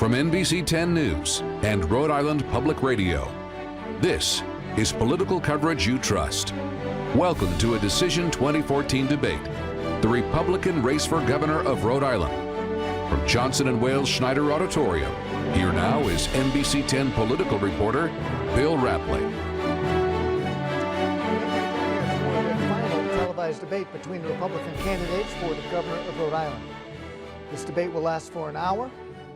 From NBC 10 News and Rhode Island Public Radio, this is political coverage you trust. Welcome to a Decision 2014 debate, the Republican race for governor of Rhode Island. From Johnson & Wales Schneider Auditorium, here now is NBC 10 political reporter Bill Rapley. Final televised debate between the Republican candidates for the governor of Rhode Island. This debate will last for an hour,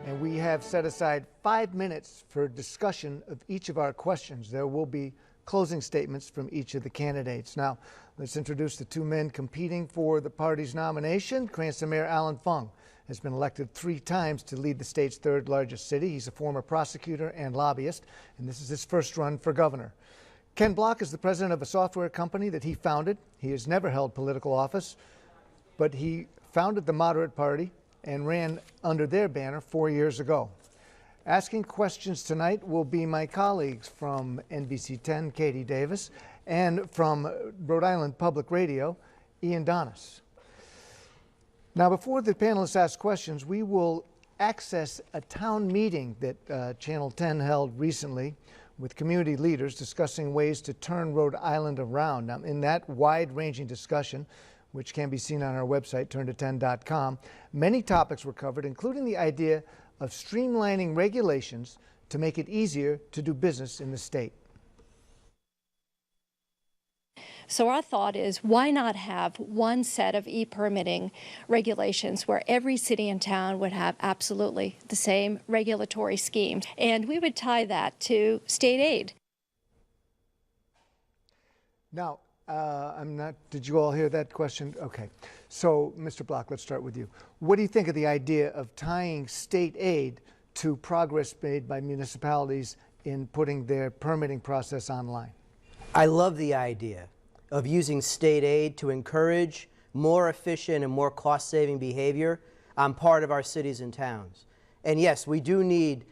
and we have set aside 5 minutes for discussion of each of our questions. There will be closing statements from each of the candidates. Now, let's introduce the two men competing for the party's nomination. Cranston Mayor Allan Fung has been elected 3 times to lead the state's third largest city. He's a former prosecutor and lobbyist, and this is his first run for governor. Ken Block is the president of a software company that he founded. He has never held political office, but he founded the Moderate Party and ran under their banner 4 years ago. Asking questions tonight will be my colleagues from NBC 10, Katie Davis, and from Rhode Island Public Radio, Ian Donis. Now, before the panelists ask questions, we will access a town meeting that Channel 10 held recently with community leaders discussing ways to turn Rhode Island around. Now, in that wide-ranging discussion, which can be seen on our website, turnto10.com, many topics were covered, including the idea of streamlining regulations to make it easier to do business in the state. So our thought is, why not have one set of e-permitting regulations where every city and town would have absolutely the same regulatory scheme, and we would tie that to state aid. Now, did you all hear that question? Okay. So, Mr. Block, let's start with you. What do you think of the idea of tying state aid to progress made by municipalities in putting their permitting process online? I love the idea of using state aid to encourage more efficient and more cost-saving behavior on part of our cities and towns. And yes, we do need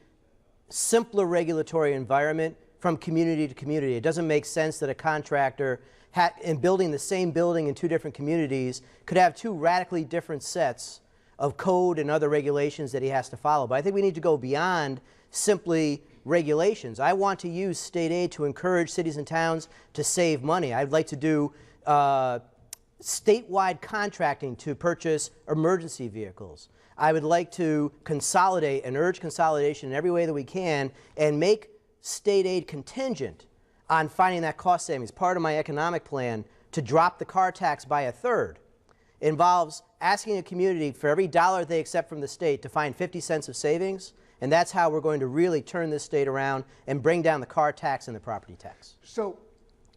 simpler regulatory environment from community to community. It doesn't make sense that a contractor in building the same building in 2 different communities could have 2 radically different sets of code and other regulations that he has to follow. But I think we need to go beyond simply regulations. I want to use state aid to encourage cities and towns to save money. I'd like to do statewide contracting to purchase emergency vehicles. I would like to consolidate and urge consolidation in every way that we can and make state aid contingent on finding that cost savings. Part of my economic plan to drop the car tax by 1/3 involves asking a community for every dollar they accept from the state to find 50 cents of savings, and that's how we're going to really turn this state around and bring down the car tax and the property tax. So,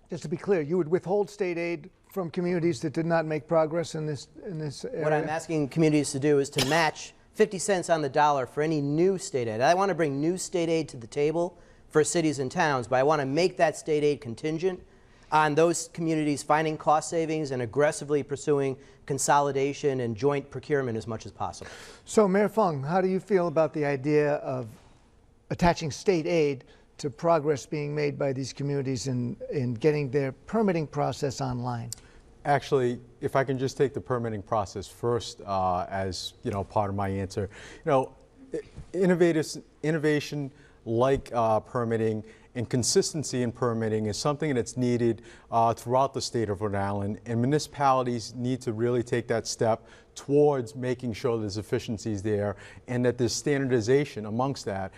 just to be clear, you would withhold state aid from communities that did not make progress in this area? What I'm asking communities to do is to match 50 cents on the dollar for any new state aid. I want to bring new state aid to the table for cities and towns, but I want to make that state aid contingent on those communities finding cost savings and aggressively pursuing consolidation and joint procurement as much as possible. So, Mayor Fung, how do you feel about the idea of attaching state aid to progress being made by these communities in getting their permitting process online? Actually, if I can just take the permitting process first as part of my answer. Innovation like permitting and consistency in permitting is something that's needed throughout the state of Rhode Island, and municipalities need to really take that step towards making sure there's efficiencies there and that there's standardization amongst that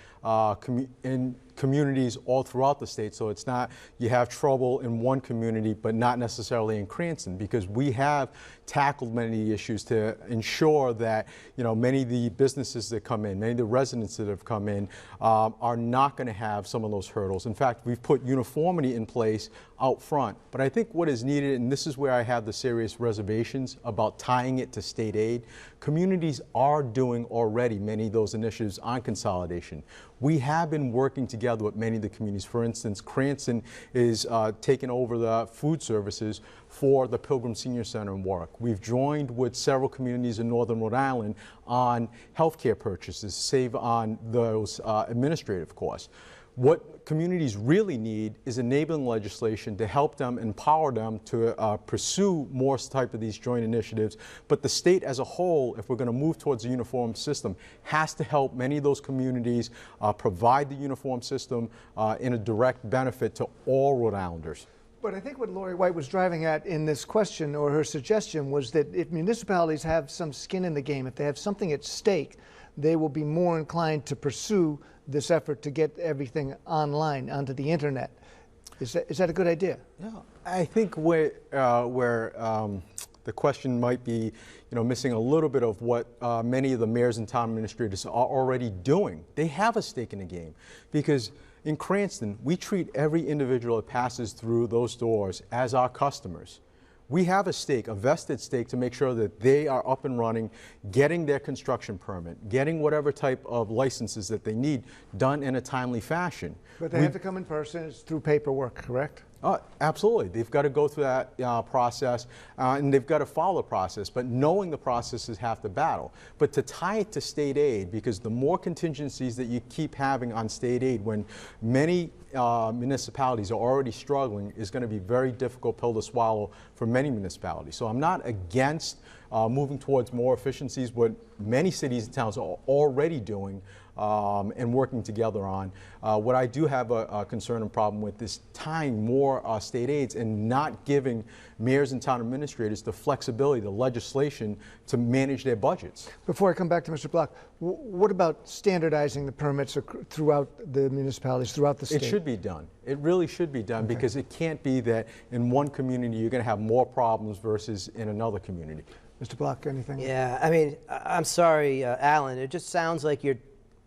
in communities all throughout the state, so it's not you have trouble in one community but not necessarily in Cranston, because we have tackled many of the issues to ensure that many of the businesses that come in, many of the residents that have come in are not going to have some of those hurdles. In fact, we've put uniformity in place out front, but I think what is needed, and this is where I have the serious reservations about tying it to state aid, communities are doing already many of those initiatives on consolidation. We have been working together with many of the communities. For instance, Cranston is taking over the food services for the Pilgrim Senior Center in Warwick. We've joined with several communities in northern Rhode Island on healthcare purchases, save on those administrative costs. What communities really need is enabling legislation to help them, empower them to pursue more type of these joint initiatives. But the state as a whole, if we're going to move towards a uniform system, has to help many of those communities provide the uniform system in a direct benefit to all Rhode Islanders. But I think what Lori White was driving at in this question, or her suggestion, was that if municipalities have some skin in the game, if they have something at stake, they will be more inclined to pursue this effort to get everything online, onto the internet. Is that a good idea? Yeah, I think where the question might be, missing a little bit of what many of the mayors and town administrators are already doing. They have a stake in the game, because in Cranston, we treat every individual that passes through those doors as our customers. We have a stake, a vested stake, to make sure that they are up and running, getting their construction permit, getting whatever type of licenses that they need done in a timely fashion. But they have to come in person. It's through paperwork, correct? Absolutely. They've got to go through that process, and they've got to follow the process. But knowing the process is half the battle. But to tie it to state aid, because the more contingencies that you keep having on state aid when many municipalities are already struggling, is going to be a very difficult pill to swallow for many municipalities. So I'm not against moving towards more efficiencies, what many cities and towns are already doing and working together on. What I do have a concern and problem with is tying more state aids and not giving mayors and town administrators the flexibility, the legislation to manage their budgets. Before I come back to Mr. Block, what about standardizing the permits throughout the municipalities, throughout the state? It should be done. It really should be done, because it can't be that in one community you're going to have more problems versus in another community. Mr. Block, anything? Yeah, I mean, I'm sorry, Allan. It just sounds like you're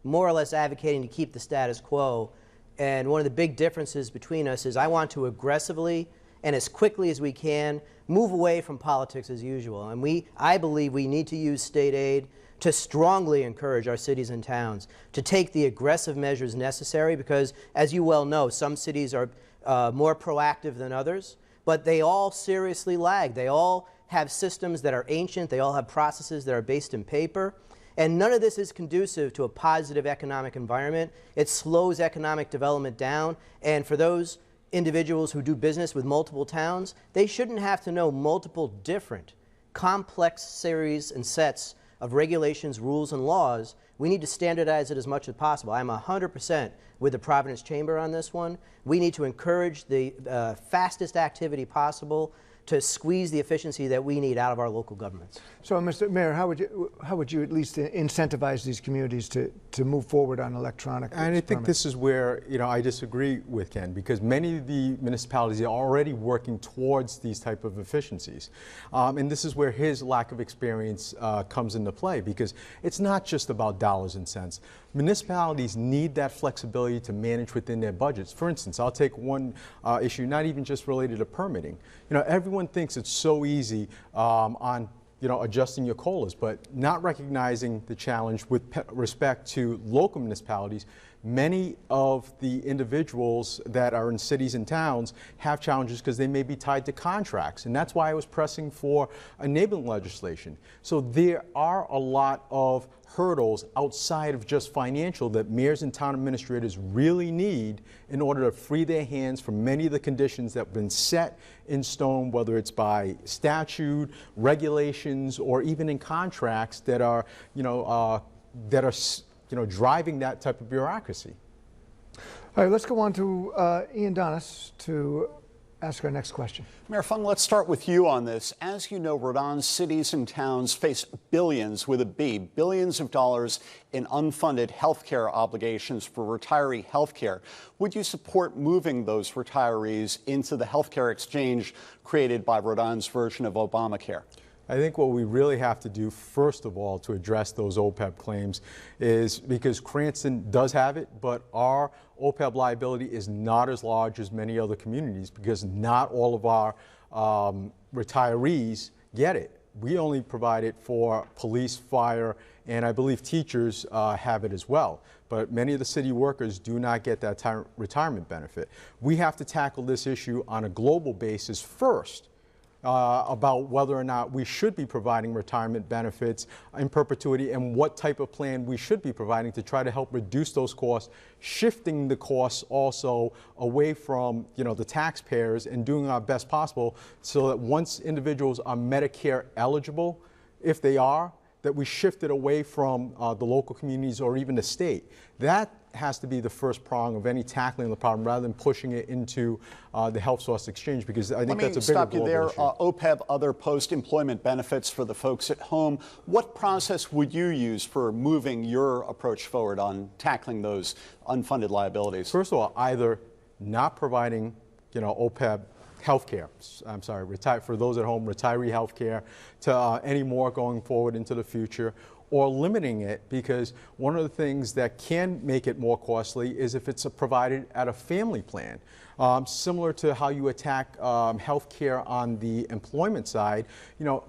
more or less advocating to keep the status quo. And one of the big differences between us is I want to aggressively and as quickly as we can move away from politics as usual. And I believe we need to use state aid to strongly encourage our cities and towns to take the aggressive measures necessary, because, as you well know, some cities are more proactive than others, but they all seriously lag. They all have systems that are ancient. They all have processes that are based in paper. And none of this is conducive to a positive economic environment. It slows economic development down. And for those individuals who do business with multiple towns, they shouldn't have to know multiple different complex series and sets of regulations, rules, and laws. We need to standardize it as much as possible. I'm 100% with the Providence Chamber on this one. We need to encourage the fastest activity possible to squeeze the efficiency that we need out of our local governments. So, Mr. Mayor, how would you at least incentivize these communities to move forward on electronic And I think this is where I disagree with Ken, because many of the municipalities are already working towards these type of efficiencies. And this is where his lack of experience comes into play, because it's not just about dollars and cents. Municipalities need that flexibility to manage within their budgets. For instance, I'll take one issue, not even just related to permitting. Everyone thinks it's so easy on adjusting your COLAs, but not recognizing the challenge with respect to local municipalities. Many of the individuals that are in cities and towns have challenges because they may be tied to contracts, and that's why I was pressing for enabling legislation. So there are a lot of hurdles outside of just financial that mayors and town administrators really need in order to free their hands from many of the conditions that have been set in stone, whether it's by statute, regulations, or even in contracts that are, driving that type of bureaucracy. All right, let's go on to Ian Donis to ask our next question. Mayor Fung, let's start with you on this. As you know, Rhode Island cities and towns face billions, with a B, billions of dollars in unfunded health care obligations for retiree health care. Would you support moving those retirees into the health care exchange created by Rhode Island's version of Obamacare? I think what we really have to do, first of all, to address those OPEB claims is, because Cranston does have it, but our OPEB liability is not as large as many other communities, because not all of our retirees get it. We only provide it for police, fire, and I believe teachers have it as well. But many of the city workers do not get that retirement benefit. We have to tackle this issue on a global basis first, about whether or not we should be providing retirement benefits in perpetuity and what type of plan we should be providing to try to help reduce those costs, shifting the costs also away from the taxpayers and doing our best possible so that once individuals are Medicare eligible, if they are, that we shift it away from the local communities or even the state. That has to be the first prong of any tackling the problem rather than pushing it into the health source exchange, because I think that's a bigger global issue. Let me stop you there. OPEB, other post-employment benefits for the folks at home. What process would you use for moving your approach forward on tackling those unfunded liabilities? First of all, either not providing, OPEB health care, for those at home, retiree health care to any more going forward into the future, or limiting it, because one of the things that can make it more costly is if it's provided at a family plan. Similar to how you attack health care on the employment side,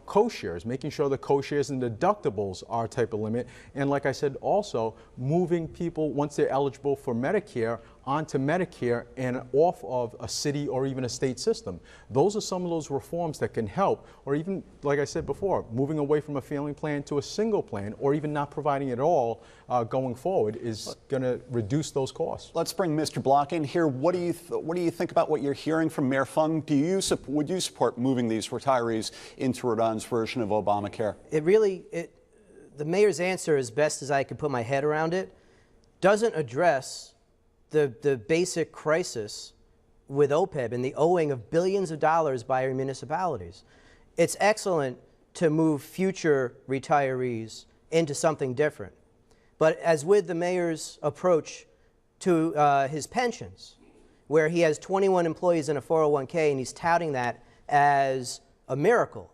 co-shares, making sure the co-shares and deductibles are type of limit. And like I said, also moving people, once they're eligible for Medicare, onto Medicare and off of a city or even a state system. Those are some of those reforms that can help, or even, like I said before, moving away from a family plan to a single plan, or even not providing it at all going forward is going to reduce those costs. Let's bring Mr. Block in here. What do you think about what you're hearing from Mayor Fung? Would you support moving these retirees into Rhode Island's version of Obamacare? The mayor's answer, as best as I could put my head around it, doesn't address the basic crisis with OPEB and the owing of billions of dollars by our municipalities. It's excellent to move future retirees into something different. But as with the mayor's approach to his pensions, where he has 21 employees in a 401k and he's touting that as a miracle,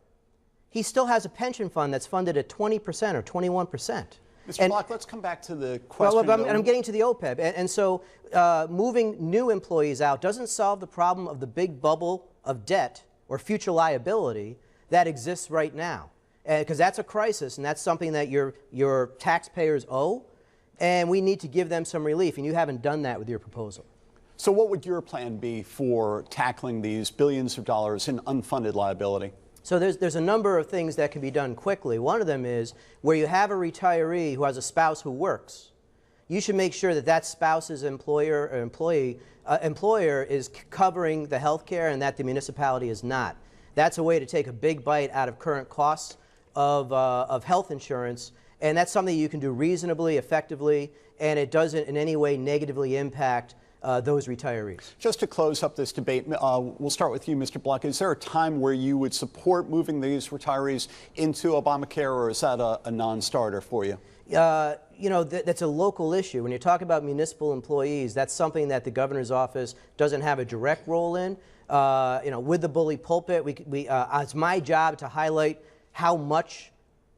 he still has a pension fund that's funded at 20% or 21%. Mr. Block, let's come back to the question. Well, I'm getting to the OPEB. And so moving new employees out doesn't solve the problem of the big bubble of debt or future liability that exists right now. Because that's a crisis, and that's something that your taxpayers owe, and we need to give them some relief, and you haven't done that with your proposal. So what would your plan be for tackling these billions of dollars in unfunded liability? So there's a number of things that can be done quickly. One of them is where you have a retiree who has a spouse who works, you should make sure that that spouse's employer is covering the health care and that the municipality is not. That's a way to take a big bite out of current costs of health insurance, and that's something you can do reasonably, effectively, and it doesn't in any way negatively impact those retirees. Just to close up this debate, we'll start with you, Mr. Block. Is there a time where you would support moving these retirees into Obamacare, or is that a non-starter for you? That's a local issue. When you talk about municipal employees, that's something that the governor's office doesn't have a direct role in. With the bully pulpit, it's my job to highlight how much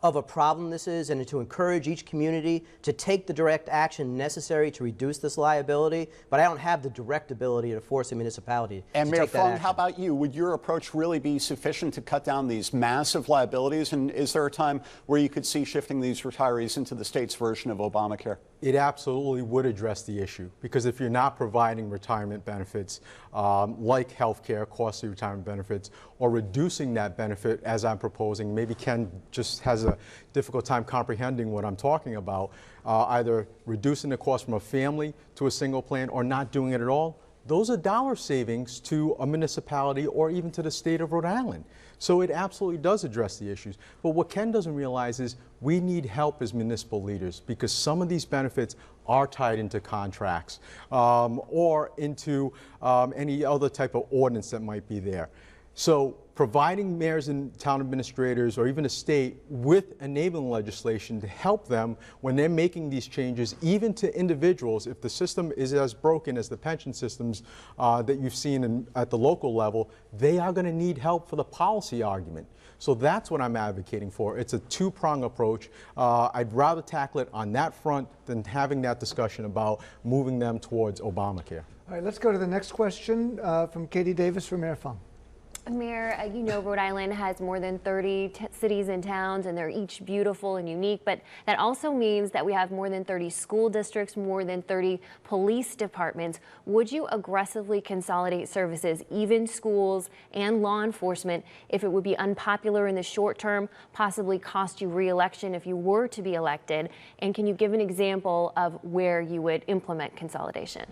of a problem this is and to encourage each community to take the direct action necessary to reduce this liability, but I don't have the direct ability to force a municipality and to Mayor take that Fung, action. how about you? Would your approach really be sufficient to cut down these massive liabilities, and is there a time where you could see shifting these retirees into the state's version of Obamacare? It absolutely would address the issue, because if you're not providing retirement benefits like health care, costly retirement benefits, or reducing that benefit as I'm proposing, maybe Ken just has a difficult time comprehending what I'm talking about, either reducing the cost from a family to a single plan or not doing it at all, those are dollar savings to a municipality or even to the state of Rhode Island. So it absolutely does address the issues. But what Ken doesn't realize is we need help as municipal leaders, because some of these benefits are tied into contracts or into any other type of ordinance that might be there. So providing mayors and town administrators or even a state with enabling legislation to help them when they're making these changes, even to individuals, if the system is as broken as the pension systems that you've seen at the local level, they are going to need help for the policy argument. So that's what I'm advocating for. It's a two-prong approach. I'd rather tackle it on that front than having that discussion about moving them towards Obamacare. All right, let's go to the next question from Katie Davis for Mayor Fung. Mayor, you know Rhode Island has more than 30 cities and towns, and they're each beautiful and unique, but that also means that we have more than 30 school districts, more than 30 police departments. Would you aggressively consolidate services, even schools and law enforcement, if it would be unpopular in the short term, possibly cost you re-election if you were to be elected? And can you give an example of where you would implement consolidation?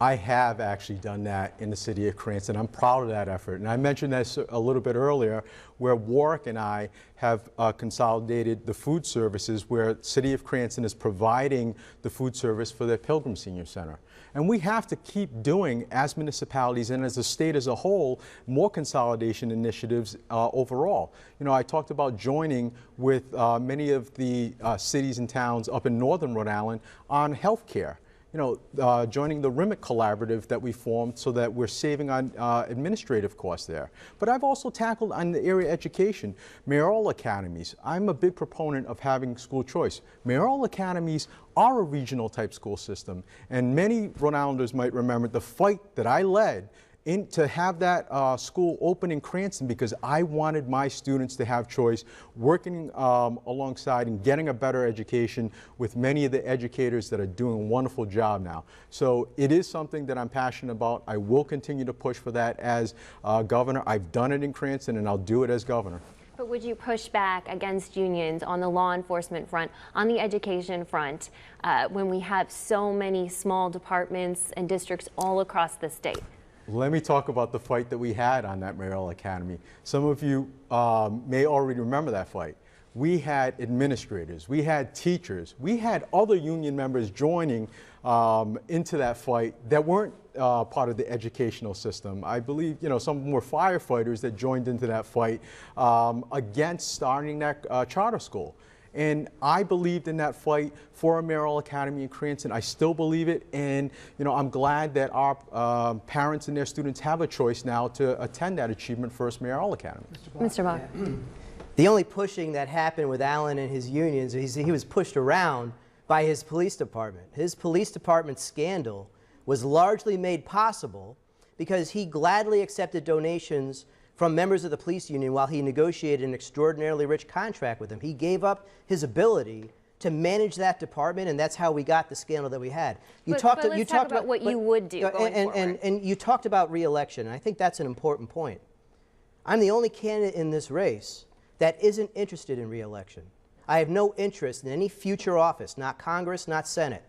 I have actually done that in the city of Cranston. I'm proud of that effort. And I mentioned this a little bit earlier, where Warwick and I have consolidated the food services, where the city of Cranston is providing the food service for their Pilgrim Senior Center. And we have to keep doing, as municipalities and as a state as a whole, more consolidation initiatives overall. You know, I talked about joining with many of the cities and towns up in northern Rhode Island on health care. You know, joining the RIMIC collaborative that we formed so that we're saving on administrative costs there. But I've also tackled on the area education, mayoral academies. I'm a big proponent of having school choice. Mayoral academies are a regional type school system, and many Rhode Islanders might remember the fight that I led to have that school open in Cranston, because I wanted my students to have choice, working alongside and getting a better education with many of the educators that are doing a wonderful job now. So it is something that I'm passionate about. I will continue to push for that as governor. I've done it in Cranston, and I'll do it as governor. But would you push back against unions on the law enforcement front, on the education front, when we have so many small departments and districts all across the state? Let me talk about the fight that we had on that mayoral academy. Some of you may already remember that fight. We had administrators, we had teachers, we had other union members joining into that fight that weren't part of the educational system. I believe, you know, some were firefighters that joined into that fight against starting that charter school. And I believed in that fight for a mayoral academy in Cranston. I still believe it, and you know, I'm glad that our parents and their students have a choice now to attend that Achievement First Mayoral Academy. Mr. Bach. The only pushing that happened with Allan and his unions, he was pushed around by his police department. His police department scandal was largely made possible because he gladly accepted donations from members of the police union while he negotiated an extraordinarily rich contract with them. He gave up his ability to manage that department, and that's how we got the scandal that we had. Let's talk about what you would do going forward. And you talked about re-election, and I think that's an important point. I'm the only candidate in this race that isn't interested in re-election. I have no interest in any future office, not Congress, not Senate.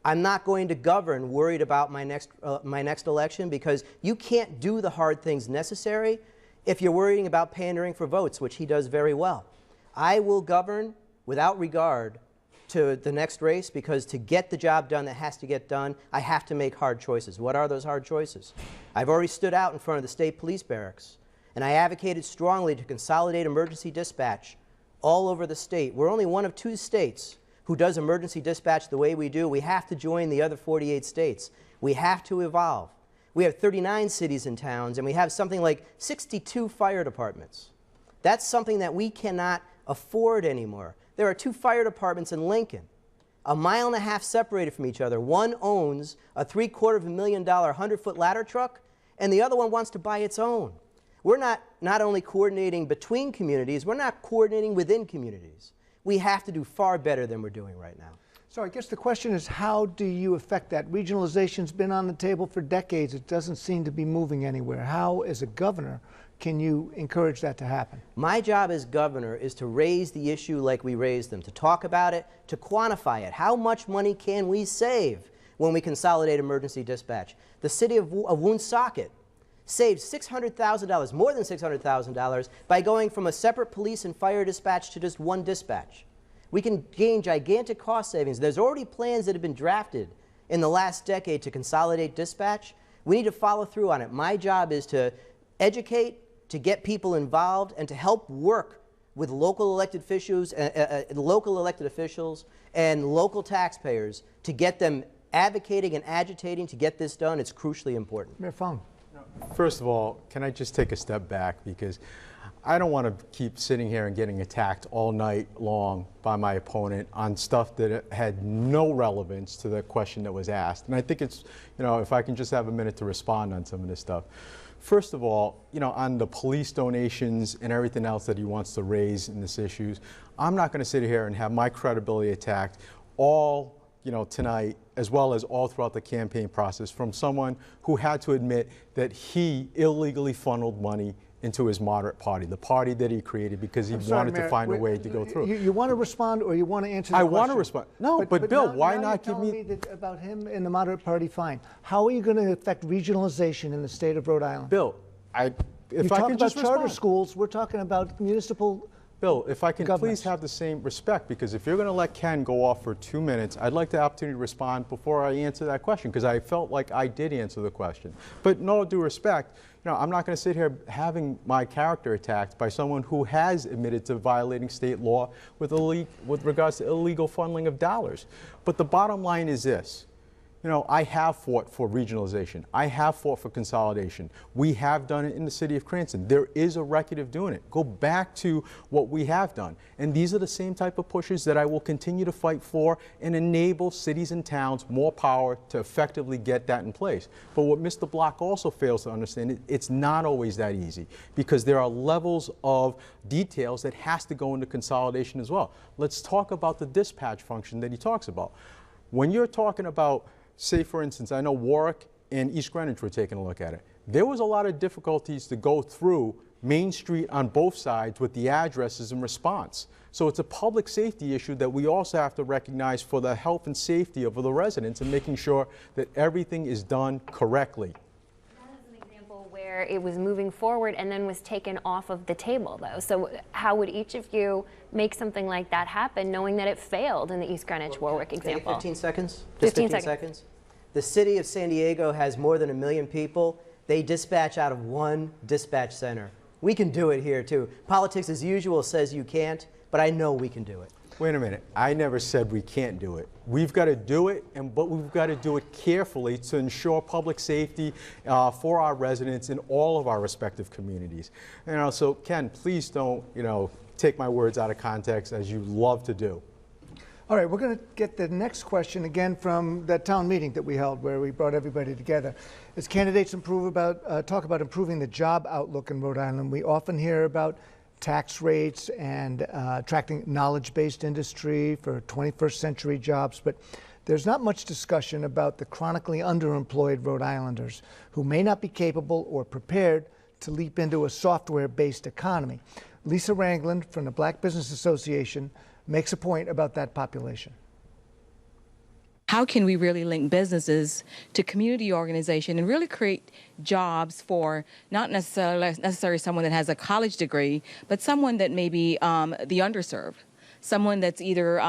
I'm not going to govern worried about my next election, because you can't do the hard things necessary if you're worrying about pandering for votes, which he does very well. I will govern without regard to the next race, because to get the job done that has to get done, I have to make hard choices. What are those hard choices? I've already stood out in front of the state police barracks, and I advocated strongly to consolidate emergency dispatch all over the state. We're only one of 2 states who does emergency dispatch the way we do. We have to join the other 48 states. We have to evolve. We have 39 cities and towns, and we have something like 62 fire departments. That's something that we cannot afford anymore. There are 2 fire departments in Lincoln, a mile and a half separated from each other. One owns a $750,000 100-foot ladder truck, and the other one wants to buy its own. We're not only coordinating between communities, we're not coordinating within communities. We have to do far better than we're doing right now. So I guess the question is, how do you affect that? Regionalization's been on the table for decades. It doesn't seem to be moving anywhere. How, as a governor, can you encourage that to happen? My job as governor is to raise the issue like we raised them, to talk about it, to quantify it. How much money can we save when we consolidate emergency dispatch? The city of Woonsocket saved $600,000, more than $600,000, by going from a separate police and fire dispatch to just one dispatch. We can gain gigantic cost savings. There's already plans that have been drafted in the last decade to consolidate dispatch. We need to follow through on it. My job is to educate, to get people involved, and to help work with local elected officials, and local taxpayers to get them advocating and agitating to get this done. It's crucially important. Mayor Fung. First of all, can I just take a step back, because I don't want to keep sitting here and getting attacked all night long by my opponent on stuff that had no relevance to the question that was asked. And I think it's, you know, if I can just have a minute to respond on some of this stuff. First of all, on the police donations and everything else that he wants to raise in this issues, I'm not going to sit here and have my credibility attacked all, tonight, as well as all throughout the campaign process from someone who had to admit that he illegally funneled money into his moderate party, the party that he created because he wanted to find a way to go through. You want to respond or you want to answer the I question? want to respond. No, but Bill, now, why now not you're give me... telling me that about him and the moderate party, fine. How are you going to affect regionalization in the state of Rhode Island? Bill, you if I talk can about just charter respond. schools, we're talking about municipal. Bill, if I can governments. please have the same respect, because if you're going to let Ken go off for 2 minutes, I'd like the opportunity to respond before I answer that question, because I felt like I did answer the question. But no due respect, I'm not going to sit here having my character attacked by someone who has admitted to violating state law with regards to illegal funneling of dollars. But the bottom line is this. I have fought for regionalization. I have fought for consolidation. We have done it in the city of Cranston. There is a record of doing it. Go back to what we have done. And these are the same type of pushes that I will continue to fight for and enable cities and towns more power to effectively get that in place. But what Mr. Block also fails to understand is it's not always that easy, because there are levels of details that has to go into consolidation as well. Let's talk about the dispatch function that he talks about. When you're talking about, say, for instance, I know Warwick and East Greenwich were taking a look at it. There was a lot of difficulties to go through Main Street on both sides with the addresses in response. So it's a public safety issue that we also have to recognize for the health and safety of the residents and making sure that everything is done correctly. That is an example where it was moving forward and then was taken off of the table, though. So how would each of you make something like that happen, knowing that it failed in the East Greenwich-Warwick example? 15 seconds? Just 15 seconds. The city of San Diego has more than 1 million people. They dispatch out of one dispatch center. We can do it here, too. Politics, as usual, says you can't, but I know we can do it. Wait a minute. I never said we can't do it. We've got to do it, but we've got to do it carefully to ensure public safety for our residents in all of our respective communities. So Ken, please don't, take my words out of context, as you love to do. All right, we're going to get the next question again from that town meeting that we held where we brought everybody together. As candidates talk about improving the job outlook in Rhode Island, we often hear about tax rates and attracting knowledge-based industry for 21st century jobs, but there's not much discussion about the chronically underemployed Rhode Islanders who may not be capable or prepared to leap into a software-based economy. Lisa Rangland from the Black Business Association makes a point about that population. How can we really link businesses to community organization and really create jobs for not necessarily someone that has a college degree, but someone that may be the underserved, someone that's either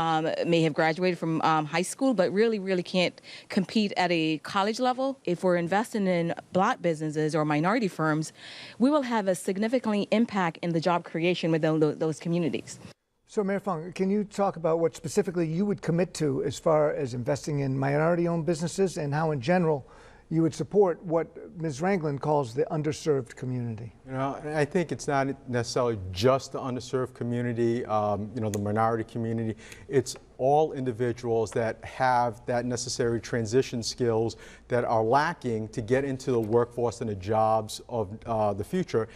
may have graduated from high school, but really can't compete at a college level? If we're investing in Black businesses or minority firms, we will have a significant impact in the job creation within those communities. So Mayor Fung, can you talk about what specifically you would commit to as far as investing in minority-owned businesses and how in general you would support what Ms. Rangland calls the underserved community? I think it's not necessarily just the underserved community, the minority community. It's all individuals that have that necessary transition skills that are lacking to get into the workforce and the jobs of the future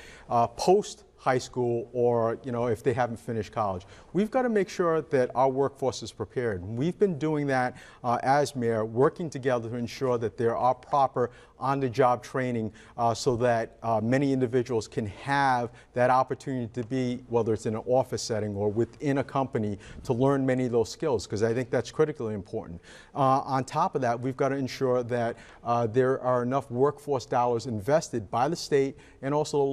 post high school, or if they haven't finished college. We've got to make sure that our workforce is prepared. We've been doing that as mayor, working together to ensure that there are proper on-the-job training so that many individuals can have that opportunity to be, whether it's in an office setting or within a company, to learn many of those skills, because I think that's critically important. On top of that, we've got to ensure that there are enough workforce dollars invested by the state and also the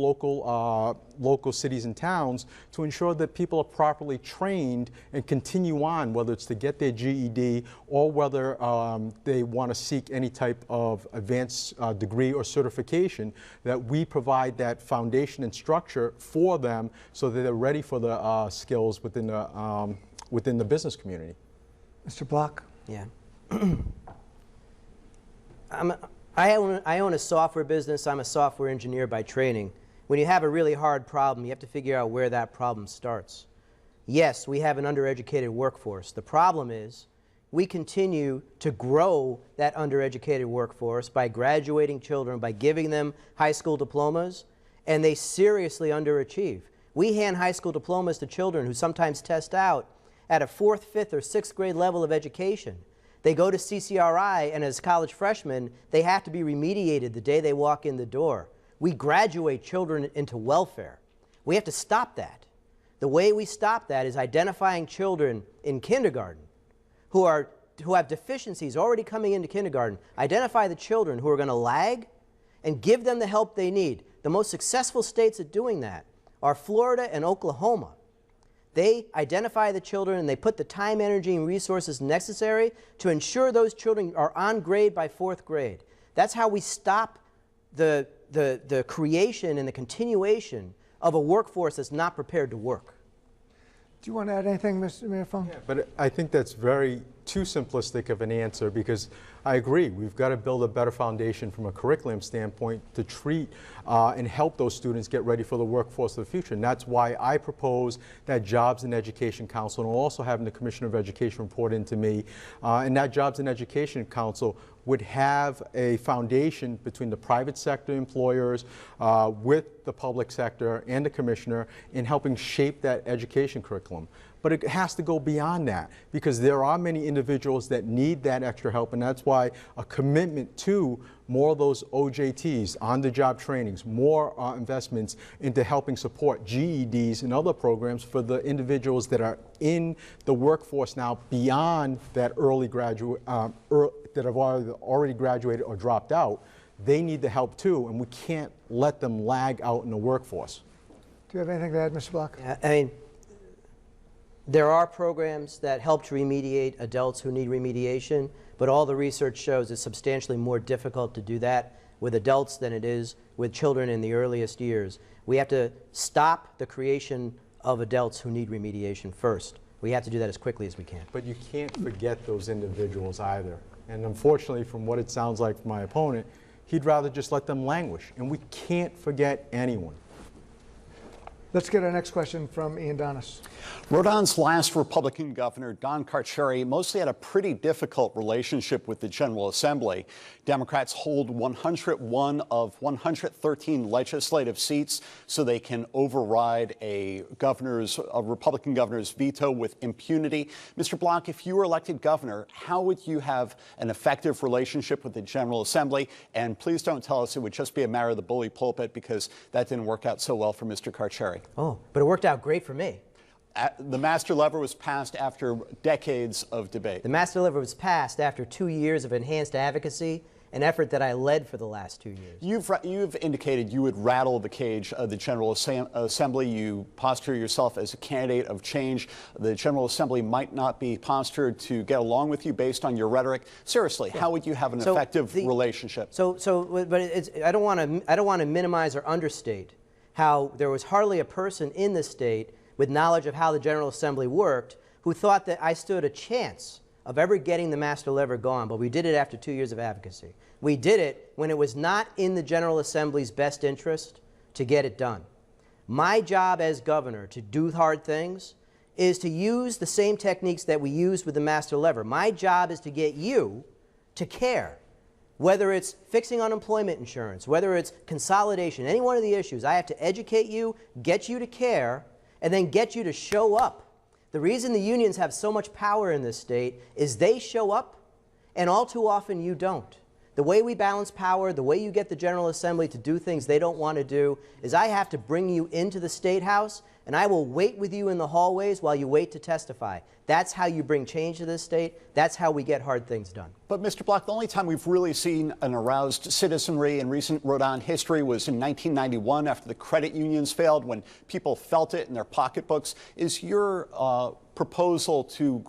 local cities and towns to ensure that people are properly trained and continue on, whether it's to get their GED or whether they want to seek any type of advanced degree or certification, that we provide that foundation and structure for them so that they're ready for the skills within the business community. Mr. Block? Yeah. I own a software business. I'm a software engineer by training. When you have a really hard problem, you have to figure out where that problem starts. Yes, we have an undereducated workforce. The problem is we continue to grow that undereducated workforce by graduating children, by giving them high school diplomas, and they seriously underachieve. We hand high school diplomas to children who sometimes test out at a 4th, 5th, or 6th grade level of education. They go to CCRI, and as college freshmen, they have to be remediated the day they walk in the door. We graduate children into welfare. We have to stop that. The way we stop that is identifying children in kindergarten who have deficiencies already coming into kindergarten. Identify the children who are going to lag and give them the help they need. The most successful states at doing that are Florida and Oklahoma. They identify the children and they put the time, energy, and resources necessary to ensure those children are on grade by 4th grade. That's how we stop the creation and the continuation of a workforce that's not prepared to work. Do you want to add anything, Mr. Mayor Fung? Yeah, but I think that's very too simplistic of an answer, because I agree, we've got to build a better foundation from a curriculum standpoint to treat and help those students get ready for the workforce of the future. And that's why I propose that Jobs and Education Council, and also having the Commissioner of Education report into me, and that Jobs and Education Council would have a foundation between the private sector employers with the public sector and the commissioner in helping shape that education curriculum. But it has to go beyond that, because there are many individuals that need that extra help, and that's why a commitment to more of those OJTs, on-the-job trainings, more investments into helping support GEDs and other programs for the individuals that are in the workforce now beyond that early graduate, that have already graduated or dropped out. They need the help too, and we can't let them lag out in the workforce. Do you have anything to add, Mr. Block? I mean, there are programs that help to remediate adults who need remediation, but all the research shows it's substantially more difficult to do that with adults than it is with children in the earliest years. We have to stop the creation of adults who need remediation first. We have to do that as quickly as we can. But you can't forget those individuals either. And unfortunately, from what it sounds like from my opponent, he'd rather just let them languish. And we can't forget anyone. Let's get our next question from Ian Donis. Rhode Island's last Republican governor, Don Carcieri, mostly had a pretty difficult relationship with the General Assembly. Democrats hold 101 of 113 legislative seats, so they can override a Republican governor's veto with impunity. Mr. Block, if you were elected governor, how would you have an effective relationship with the General Assembly? And please don't tell us it would just be a matter of the bully pulpit, because that didn't work out so well for Mr. Carcieri. Oh, but it worked out great for me. The master lever was passed after decades of debate. The master lever was passed after 2 years of enhanced advocacy, an effort that I led for the last 2 years. You've indicated you would rattle the cage of the General Assembly. You posture yourself as a candidate of change. The General Assembly might not be postured to get along with you based on your rhetoric. Seriously, how would you have an effective relationship? But I don't want to minimize or understate how there was hardly a person in the state with knowledge of how the General Assembly worked who thought that I stood a chance of ever getting the master lever gone, but we did it after 2 years of advocacy. We did it when it was not in the General Assembly's best interest to get it done. My job as governor to do hard things is to use the same techniques that we used with the master lever. My job is to get you to care. Whether it's fixing unemployment insurance, whether it's consolidation, any one of the issues, I have to educate you, get you to care, and then get you to show up. The reason the unions have so much power in this state is they show up, and all too often you don't. The way we balance power, the way you get the General Assembly to do things they don't want to do, is I have to bring you into the State House, and I will wait with you in the hallways while you wait to testify. That's how you bring change to this state. That's how we get hard things done. But Mr. Block, the only time we've really seen an aroused citizenry in recent Rhode Island history was in 1991 after the credit unions failed, when people felt it in their pocketbooks. Is your proposal to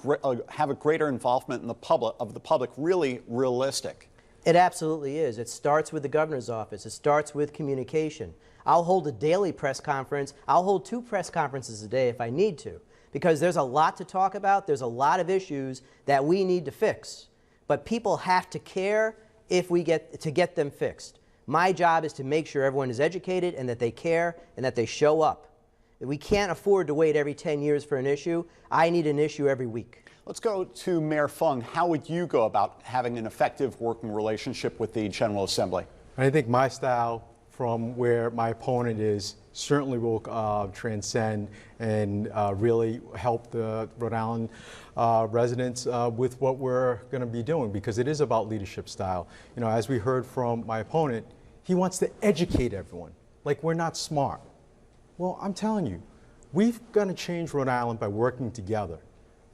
have a greater involvement in the public really realistic? It absolutely is. It starts with the governor's office. It starts with communication. I'll hold a daily press conference. I'll hold 2 press conferences a day if I need to, because there's a lot to talk about. There's a lot of issues that we need to fix. But people have to care if we get them fixed. My job is to make sure everyone is educated and that they care and that they show up. We can't afford to wait every 10 years for an issue. I need an issue every week. Let's go to Mayor Fung. How would you go about having an effective working relationship with the General Assembly? I think my style from where my opponent is certainly will transcend and really help the Rhode Island residents with what we're going to be doing, because it is about leadership style. You know, as we heard from my opponent, he wants to educate everyone, like we're not smart. Well, I'm telling you, we've got to change Rhode Island by working together.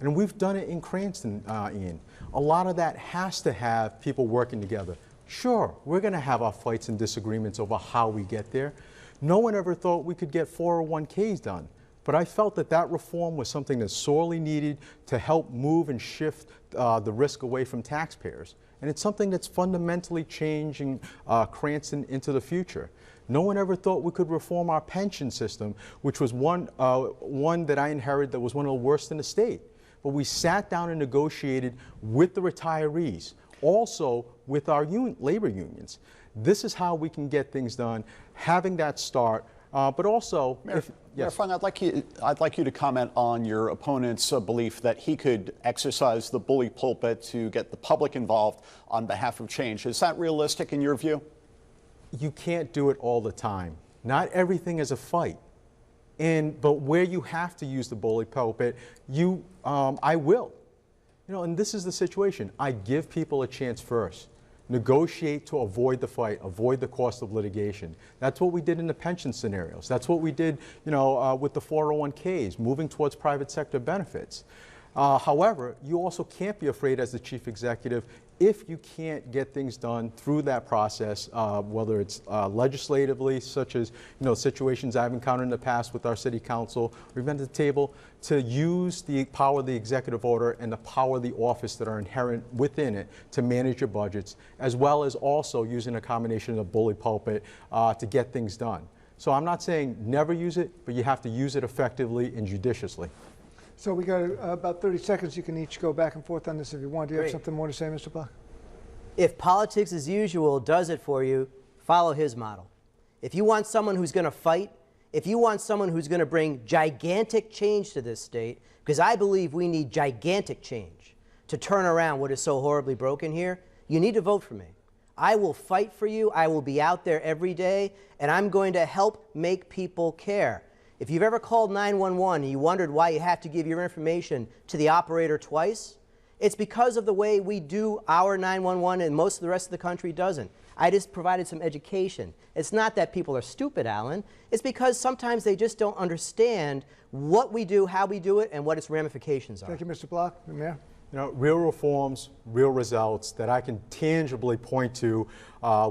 And we've done it in Cranston, Ian. A lot of that has to have people working together. Sure, we're going to have our fights and disagreements over how we get there. No one ever thought we could get 401ks done. But I felt that that reform was something that's sorely needed to help move and shift the risk away from taxpayers. And it's something that's fundamentally changing Cranston into the future. No one ever thought we could reform our pension system, which was one that I inherited that was one of the worst in the state. But we sat down and negotiated with the retirees, also with our labor unions. This is how we can get things done, having that start, but also... Mayor Fung, I'd like you to comment on your opponent's belief that he could exercise the bully pulpit to get the public involved on behalf of change. Is that realistic in your view? You can't do it all the time. Not everything is a fight. But where you have to use the bully pulpit, I will. You know, and this is the situation. I give people a chance first. Negotiate to avoid the fight, avoid the cost of litigation. That's what we did in the pension scenarios. That's what we did, you know, with the 401ks, moving towards private sector benefits. However, you also can't be afraid as the chief executive if you can't get things done through that process, whether it's legislatively, such as situations I've encountered in the past with our city council. We've been to the table to use the power of the executive order and the power of the office that are inherent within it to manage your budgets, as well as also using a combination of the bully pulpit to get things done. So I'm not saying never use it, but you have to use it effectively and judiciously. So we got about 30 seconds. You can each go back and forth on this if you want. Do you have something more to say, Mr. Block? If politics as usual does it for you, follow his model. If you want someone who's going to fight, if you want someone who's going to bring gigantic change to this state, because I believe we need gigantic change to turn around what is so horribly broken here, you need to vote for me. I will fight for you. I will be out there every day, and I'm going to help make people care. If you've ever called 911 and you wondered why you have to give your information to the operator twice, it's because of the way we do our 911 and most of the rest of the country doesn't. I just provided some education. It's not that people are stupid, Allan. It's because sometimes they just don't understand what we do, how we do it, and what its ramifications are. Thank you, Mr. Block. The Mayor? You know, real reforms, real results that I can tangibly point to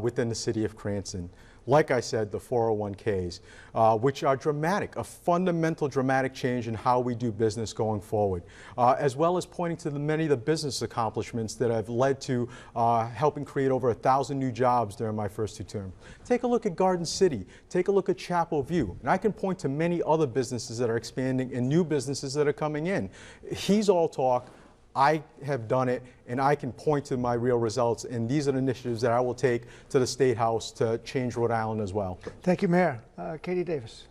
within the city of Cranston. Like I said, the 401ks, which are dramatic, a fundamental dramatic change in how we do business going forward, as well as pointing to many of the business accomplishments that have led to helping create over 1,000 new jobs during my first 2 terms. Take a look at Garden City. Take a look at Chapel View. And I can point to many other businesses that are expanding and new businesses that are coming in. He's all talk. I have done it, and I can point to my real results, and these are the initiatives that I will take to the State House to change Rhode Island as well. Thank you, Mayor. Katie Davis.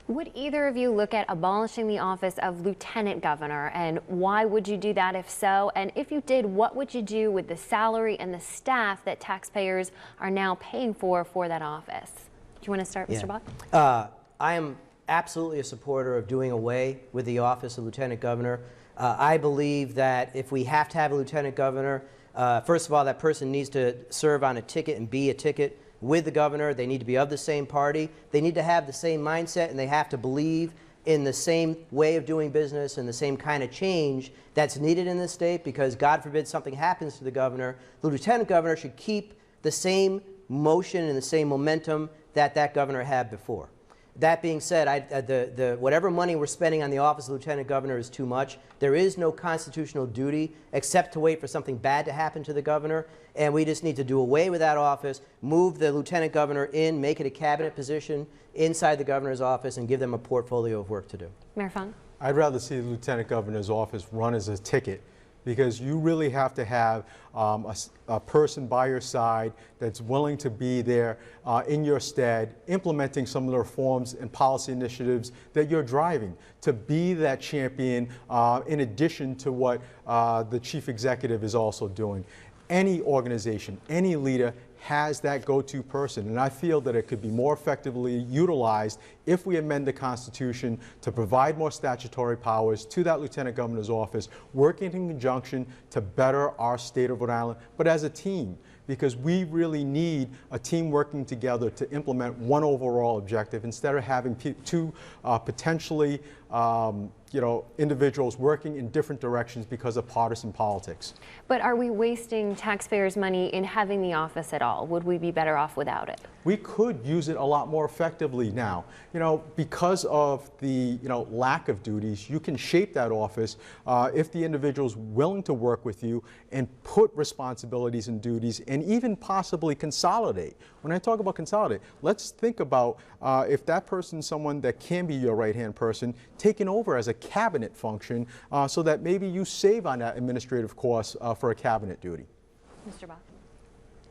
Would either of you look at abolishing the office of Lieutenant Governor, and why would you do that if so? And if you did, what would you do with the salary and the staff that taxpayers are now paying for that office? Do you want to start, Mr. Bach? I am absolutely a supporter of doing away with the office of Lieutenant Governor. I believe that if we have to have a lieutenant governor, first of all, that person needs to serve on a ticket and be a ticket with the governor. They need to be of the same party. They need to have the same mindset, and they have to believe in the same way of doing business and the same kind of change that's needed in this state, because God forbid something happens to the governor. The lieutenant governor should keep the same motion and the same momentum that governor had before. That being said, whatever money we're spending on the office of Lieutenant Governor is too much. There is no constitutional duty except to wait for something bad to happen to the governor, and we just need to do away with that office, move the Lieutenant Governor in, make it a cabinet position inside the governor's office, and give them a portfolio of work to do. Mayor Fung? I'd rather see the Lieutenant Governor's office run as a ticket because you really have to have a person by your side that's willing to be there in your stead, implementing some of the reforms and policy initiatives that you're driving, to be that champion in addition to what the chief executive is also doing. Any organization, any leader has that go-to person, and I feel that it could be more effectively utilized if we amend the Constitution to provide more statutory powers to that Lieutenant Governor's office, working in conjunction to better our state of Rhode Island, but as a team, because we really need a team working together to implement one overall objective instead of having two potentially individuals working in different directions because of partisan politics. But are we wasting taxpayers' money in having the office at all? Would we be better off without it? We could use it a lot more effectively now. Because of the lack of duties, you can shape that office if the individual's willing to work with you and put responsibilities and duties and even possibly consolidate. When I talk about consolidate, let's think about if that person's someone that can be your right-hand person, taking over as a cabinet function so that maybe you save on that administrative cost for a cabinet duty. Mr. Bach.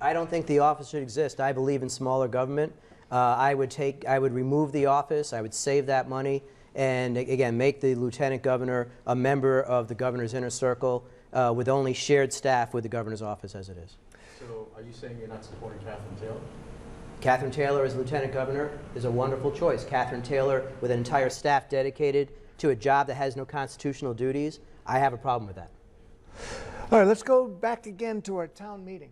I don't think the office should exist. I believe in smaller government. I would remove the office. I would save that money, and again, make the lieutenant governor a member of the governor's inner circle with only shared staff with the governor's office as it is. So, are you saying you're not supporting Catherine Taylor? Catherine Taylor as lieutenant governor is a wonderful choice. Catherine Taylor with an entire staff dedicated to a job that has no constitutional duties. I have a problem with that. All right, let's go back again to our town meeting.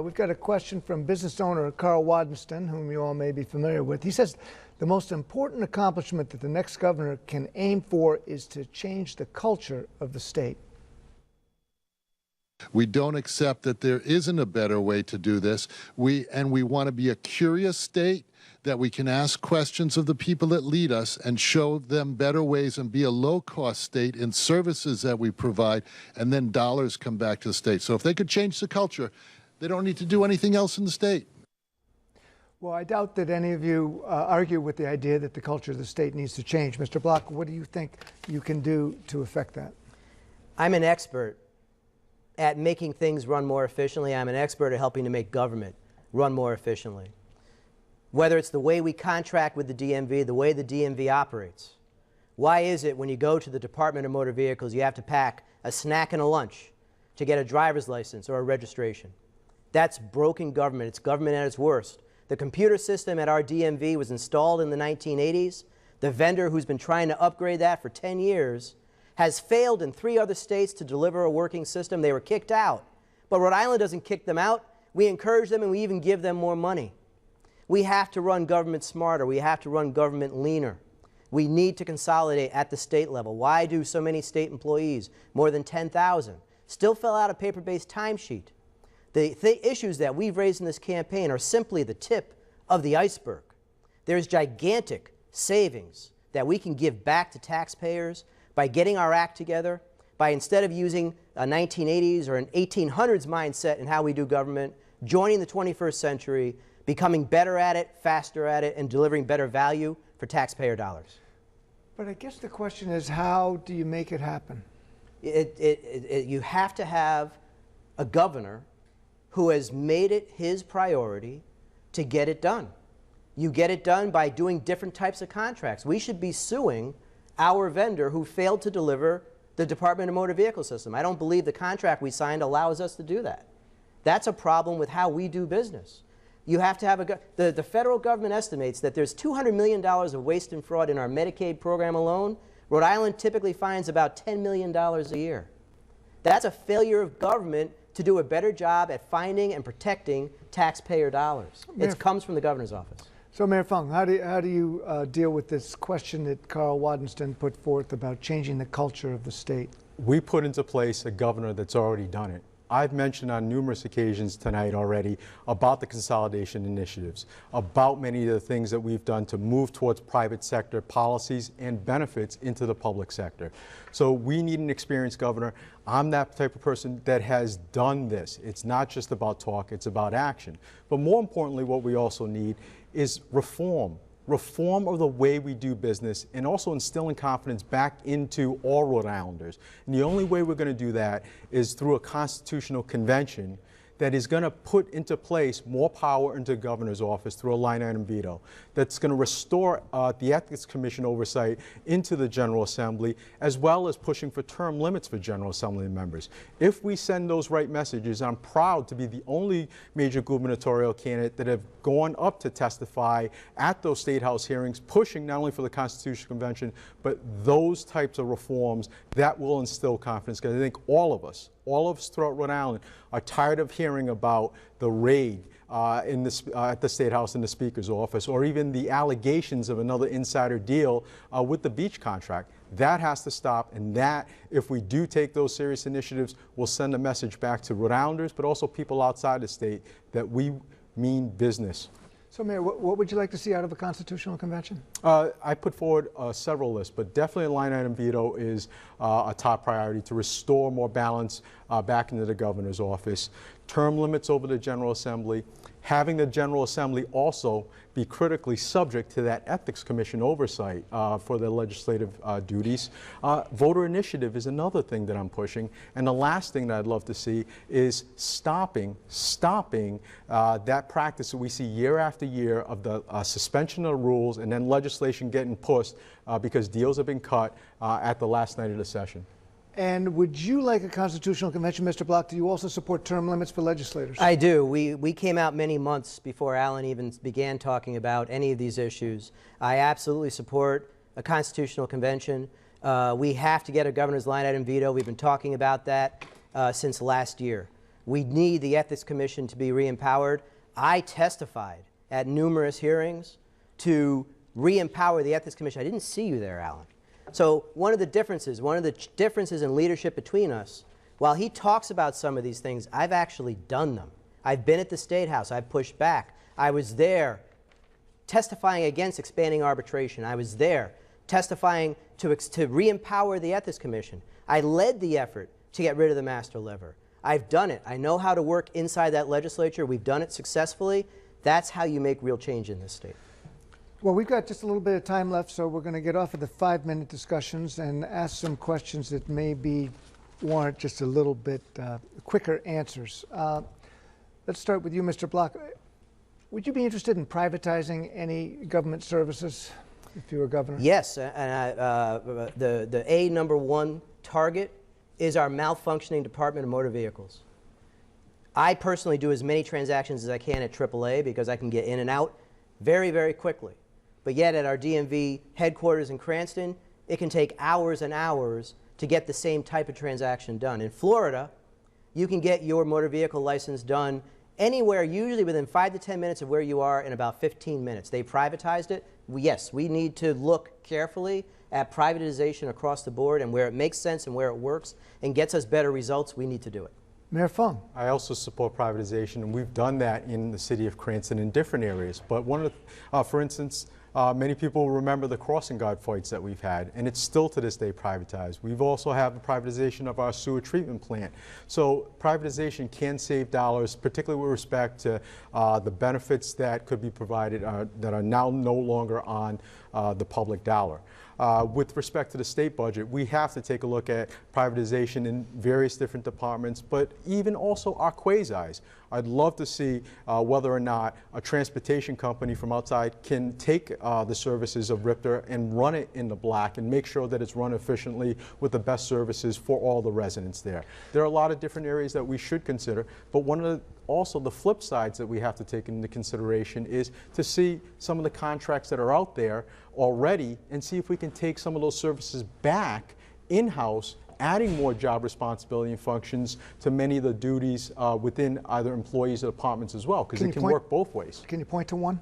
We've got a question from business owner Carl Wadenston, whom you all may be familiar with. He says, the most important accomplishment that the next governor can aim for is to change the culture of the state. We don't accept that there isn't a better way to do this. We want to be a curious state, that we can ask questions of the people that lead us and show them better ways and be a low-cost state in services that we provide, and then dollars come back to the state. So if they could change the culture, they don't need to do anything else in the state. Well, I doubt that any of you argue with the idea that the culture of the state needs to change. Mr. Block, what do you think you can do to affect that? I'm an expert at making things run more efficiently. I'm an expert at helping to make government run more efficiently. Whether it's the way we contract with the DMV, the way the DMV operates. Why is it when you go to the Department of Motor Vehicles, you have to pack a snack and a lunch to get a driver's license or a registration? That's broken government. It's government at its worst. The computer system at our DMV was installed in the 1980s. The vendor who's been trying to upgrade that for 10 years has failed in 3 other states to deliver a working system. They were kicked out. But Rhode Island doesn't kick them out. We encourage them, and we even give them more money. We have to run government smarter. We have to run government leaner. We need to consolidate at the state level. Why do so many state employees, more than 10,000, still fill out a paper-based timesheet? The issues that we've raised in this campaign are simply the tip of the iceberg. There's gigantic savings that we can give back to taxpayers by getting our act together, by instead of using a 1980s or an 1800s mindset in how we do government, joining the 21st century, becoming better at it, faster at it, and delivering better value for taxpayer dollars. But I guess the question is, how do you make it happen? You have to have a governor who has made it his priority to get it done. You get it done by doing different types of contracts. We should be suing our vendor who failed to deliver the Department of Motor Vehicle System. I don't believe the contract we signed allows us to do that. That's a problem with how we do business. You have to have the federal government estimates that there's $200 million of waste and fraud in our Medicaid program alone. Rhode Island typically finds about $10 million a year. That's a failure of government to do a better job at finding and protecting taxpayer dollars. It comes from the governor's office. So, Mayor Fung, how do you deal with this question that Carl Wadenston put forth about changing the culture of the state? We put into place a governor that's already done it. I've mentioned on numerous occasions tonight already about the consolidation initiatives, about many of the things that we've done to move towards private sector policies and benefits into the public sector. So we need an experienced governor. I'm that type of person that has done this. It's not just about talk, it's about action. But more importantly, what we also need is reform. reform of the way we do business and also instilling confidence back into all Rhode Islanders. And the only way we're going to do that is through a constitutional convention that is going to put into place more power into the governor's office through a line item veto, that's going to restore the Ethics Commission oversight into the General Assembly, as well as pushing for term limits for General Assembly members. If we send those right messages, I'm proud to be the only major gubernatorial candidate that have gone up to testify at those State House hearings, pushing not only for the Constitutional Convention, but those types of reforms that will instill confidence, because I think all of us throughout Rhode Island are tired of hearing about the raid at the State House in the Speaker's office, or even the allegations of another insider deal with the beach contract. That has to stop, and that, if we do take those serious initiatives, will send a message back to Rhode Islanders, but also people outside the state, that we mean business. So, Mayor, what would you like to see out of a constitutional convention? I put forward several lists, but definitely a line item veto is a top priority to restore more balance back into the governor's office. Term limits over the General Assembly, having the General Assembly also be critically subject to that Ethics Commission oversight for their legislative duties. Voter initiative is another thing that I'm pushing. And the last thing that I'd love to see is stopping that practice that we see year after year of the suspension of rules and then legislation getting pushed because deals have been cut at the last night of the session. And would you like a constitutional convention, Mr. Block? Do you also support term limits for legislators? I do. We came out many months before Allan even began talking about any of these issues. I absolutely support a constitutional convention. We have to get a governor's line item veto. We've been talking about that since last year. We need the Ethics Commission to be re-empowered. I testified at numerous hearings to re-empower the Ethics Commission. I didn't see you there, Allan. So one of the differences in leadership between us, while he talks about some of these things, I've actually done them. I've been at the State House. I've pushed back. I was there testifying against expanding arbitration. I was there testifying to re-empower the Ethics Commission. I led the effort to get rid of the master lever. I've done it. I know how to work inside that legislature. We've done it successfully. That's how you make real change in this state. Well, we've got just a little bit of time left, so we're going to get off of the 5-minute discussions and ask some questions that maybe warrant just a little bit quicker answers. Let's start with you, Mr. Block. Would you be interested in privatizing any government services if you were governor? Yes, and the #1 target is our malfunctioning Department of Motor Vehicles. I personally do as many transactions as I can at AAA because I can get in and out very, very quickly. But yet at our DMV headquarters in Cranston, it can take hours and hours to get the same type of transaction done. In Florida, you can get your motor vehicle license done anywhere, usually within 5 to 10 minutes of where you are, in about 15 minutes. They privatized it. Yes, we need to look carefully at privatization across the board, and where it makes sense and where it works and gets us better results, we need to do it. Mayor Fung. I also support privatization, and we've done that in the city of Cranston in different areas. But one of the, for instance, many people remember the crossing guard fights that we've had, and it's still to this day privatized. We've also had the privatization of our sewer treatment plant. So privatization can save dollars, particularly with respect to the benefits that could be provided that are now no longer on the public dollar. With respect to the state budget, we have to take a look at privatization in various different departments, but even also our quasis. I'd love to see whether or not a transportation company from outside can take the services of Ripter and run it in the black and make sure that it's run efficiently with the best services for all the residents there. There are a lot of different areas that we should consider, but one of the also the flip sides that we have to take into consideration is to see some of the contracts that are out there already and see if we can take some of those services back in-house, adding more job responsibility and functions to many of the duties within either employees or departments as well, because it can work both ways. Can you point to one?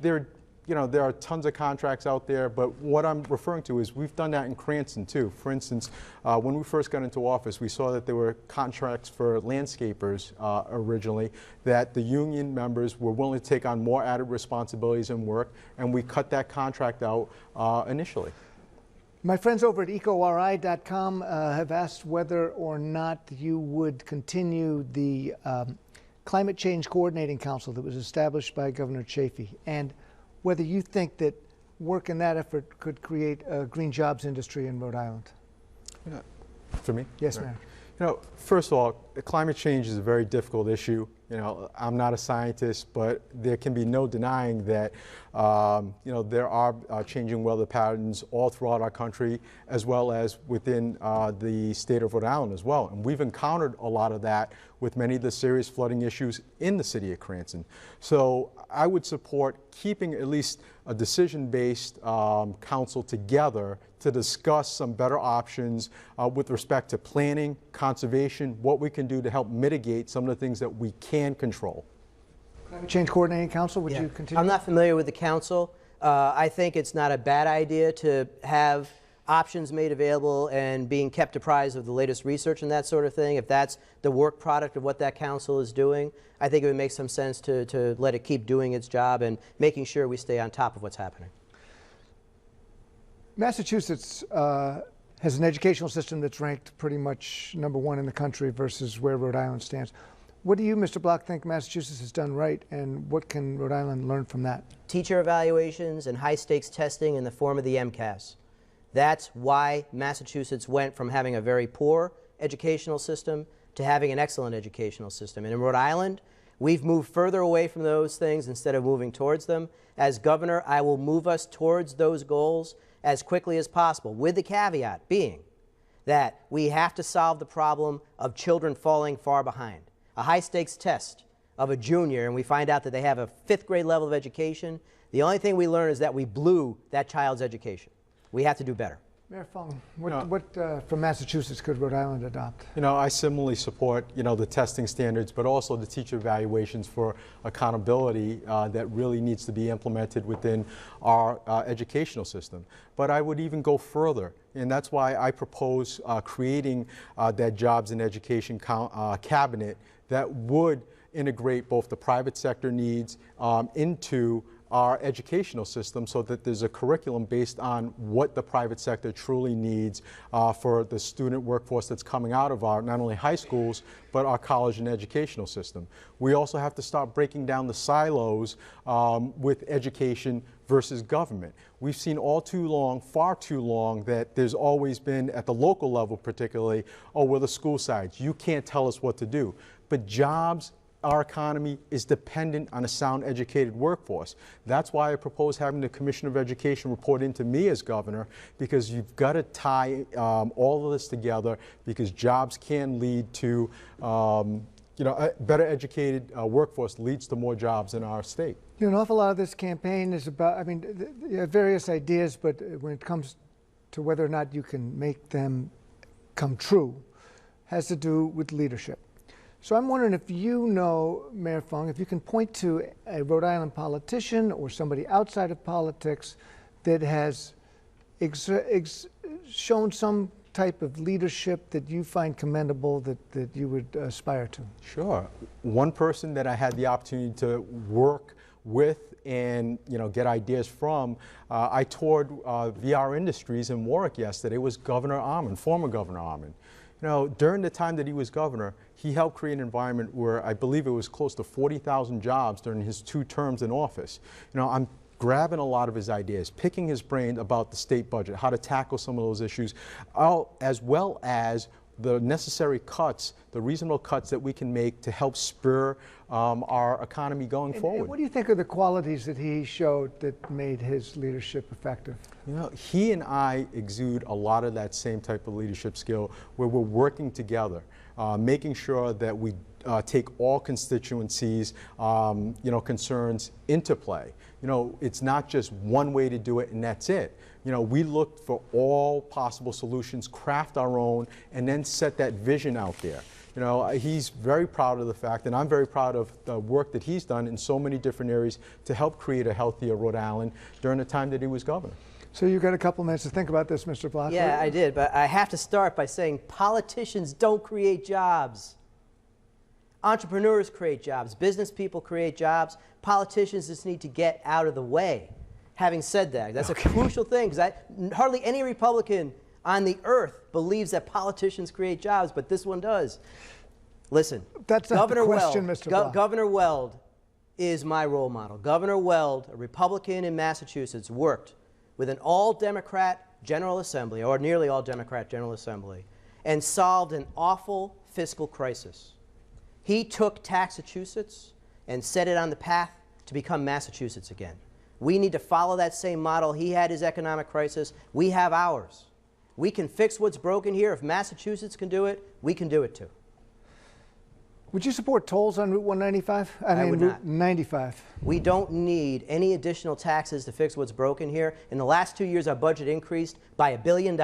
There are tons of contracts out there, but what I'm referring to is we've done that in Cranston too. For instance, when we first got into office, we saw that there were contracts for landscapers originally that the union members were willing to take on more added responsibilities and work, and we cut that contract out initially. My friends over at ecori.com have asked whether or not you would continue the Climate Change Coordinating Council that was established by Governor Chafee. And whether you think that work in that effort could create a green jobs industry in Rhode Island. For me? Yes, Mayor. First of all, climate change is a very difficult issue. I'm not a scientist, but there can be no denying that, there are changing weather patterns all throughout our country, as well as within the state of Rhode Island as well. And we've encountered a lot of that with many of the serious flooding issues in the city of Cranston. So I would support keeping at least a decision-based council together to discuss some better options with respect to planning, conservation, what we can do to help mitigate some of the things that we can control. Climate Change Coordinating Council, would you continue? I'm not familiar with the council. I think it's not a bad idea to have options made available and being kept apprised of the latest research and that sort of thing. If that's the work product of what that council is doing, I think it would make some sense to let it keep doing its job and making sure we stay on top of what's happening. Massachusetts has an educational system that's ranked pretty much #1 in the country versus where Rhode Island stands. What do you, Mr. Block, think Massachusetts has done right, and what can Rhode Island learn from that? Teacher evaluations and high-stakes testing in the form of the MCAS. That's why Massachusetts went from having a very poor educational system to having an excellent educational system. And in Rhode Island, we've moved further away from those things instead of moving towards them. As governor, I will move us towards those goals as quickly as possible, with the caveat being that we have to solve the problem of children falling far behind. A high-stakes test of a junior, and we find out that they have a 5th grade level of education, the only thing we learn is that we blew that child's education. We have to do better. Mayor Fung, what from Massachusetts could Rhode Island adopt? I similarly support, the testing standards, but also the teacher evaluations for accountability that really needs to be implemented within our educational system. But I would even go further, and that's why I propose creating that Jobs and Education cabinet that would integrate both the private sector needs into our educational system, so that there's a curriculum based on what the private sector truly needs for the student workforce that's coming out of our not only high schools but our college and educational system. We also have to start breaking down the silos with education versus government. We've seen all too long, far too long, that there's always been, at the local level particularly, we're the school sides, you can't tell us what to do. But jobs, our economy is dependent on a sound educated workforce. That's why I propose having the Commissioner of Education report into me as governor, because you've got to tie all of this together, because jobs can lead to a better educated workforce leads to more jobs in our state. An awful lot of this campaign is about, you have various ideas, but when it comes to whether or not you can make them come true, has to do with leadership. So I'm wondering if you know, Mayor Fung, if you can point to a Rhode Island politician or somebody outside of politics that has shown some type of leadership that you find commendable, that you would aspire to. Sure. One person that I had the opportunity to work with and get ideas from, I toured VR Industries in Warwick yesterday, was Governor Allan, former Governor Allan. During the time that he was governor, he helped create an environment where I believe it was close to 40,000 jobs during his 2 terms in office. I'm grabbing a lot of his ideas, picking his brain about the state budget, how to tackle some of those issues, as well as the necessary cuts, the reasonable cuts that we can make to help spur our economy going forward. And what do you think are the qualities that he showed that made his leadership effective? He and I exude a lot of that same type of leadership skill, where we're working together, making sure that we take all constituencies, concerns into play. It's not just one way to do it and that's it. We look for all possible solutions, craft our own, and then set that vision out there. He's very proud of the fact, and I'm very proud of the work that he's done in so many different areas to help create a healthier Rhode Island during the time that he was governor. So you've got a couple minutes to think about this, Mr. Block. Yeah, I did, but I have to start by saying politicians don't create jobs. Entrepreneurs create jobs. Business people create jobs. Politicians just need to get out of the way. Having said that, that's a crucial thing, because hardly any Republican on the earth believes that politicians create jobs, but this one does. Listen, that's not the question, Mr. Block. Governor Weld is my role model. Governor Weld, a Republican in Massachusetts, worked with an all-Democrat General Assembly, or nearly all-Democrat General Assembly, and solved an awful fiscal crisis. He took Taxachusetts and set it on the path to become Massachusetts again. We need to follow that same model. He had his economic crisis. We have ours. We can fix what's broken here. If Massachusetts can do it, we can do it too. Would you support tolls on Route 195? I would Route not. 95. We don't need any additional taxes to fix what's broken here. In the last 2 years, our budget increased by $1 billion.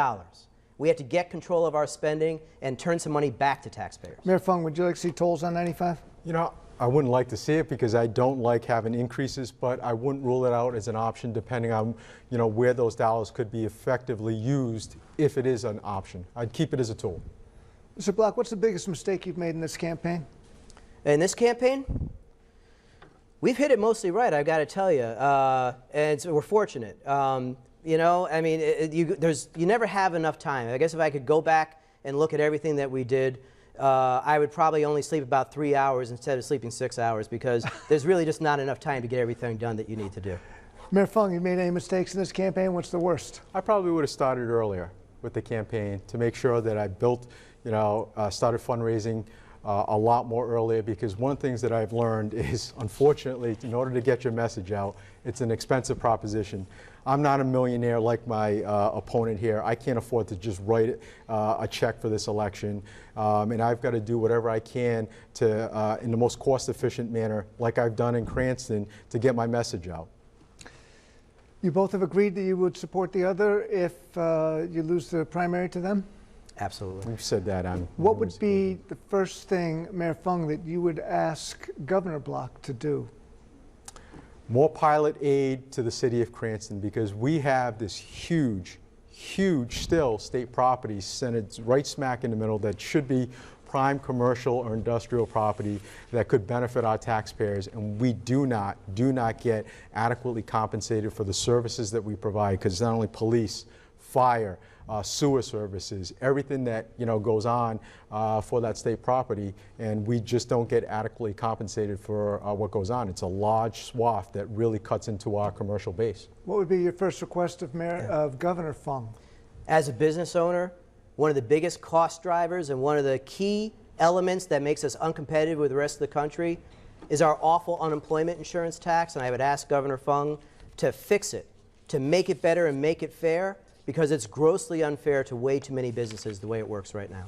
We have to get control of our spending and turn some money back to taxpayers. Mayor Fung, would you like to see tolls on 95? You know, I wouldn't like to see it because I don't like having increases, but I wouldn't rule it out as an option depending on, you know, where those dollars could be effectively used if it is an option. I'd keep it as a tool. Mr. Block, what's the biggest mistake you've made in this campaign? In this campaign, we've hit it mostly right, I've got to tell you, and so we're fortunate. You know, I mean, you never have enough time. I guess if I could go back and look at everything that we did, I would probably only sleep about 3 hours instead of sleeping 6 hours because there's really just not enough time to get everything done that you need to do. Mayor Fung, you made any mistakes in this campaign? What's the worst? I probably would have started earlier with the campaign to make sure that I built, you know, started fundraising a lot more earlier, because one of the things that I've learned is, unfortunately, in order to get your message out, it's an expensive proposition. I'm not a millionaire like my opponent here. I can't afford to just write a check for this election, and I've got to do whatever I can to, in the most cost-efficient manner, like I've done in Cranston, to get my message out. You both have agreed that you would support the other if you lose the primary to them? Absolutely. We've said that. What would be the first thing, Mayor Fung, that you would ask Governor Block to do? More pilot aid to the city of Cranston, because we have this huge still state property centered right smack in the middle that should be prime commercial or industrial property that could benefit our taxpayers, and we do not get adequately compensated for the services that we provide, because not only police, fire, sewer services, everything that, you know, goes on for that state property, and we just don't get adequately compensated for what goes on. It's a large swath that really cuts into our commercial base. What would be your first request of Governor Fung? As a business owner, one of the biggest cost drivers and one of the key elements that makes us uncompetitive with the rest of the country is our awful unemployment insurance tax, and I would ask Governor Fung to fix it, to make it better and make it fair, because it's grossly unfair to way too many businesses the way it works right now.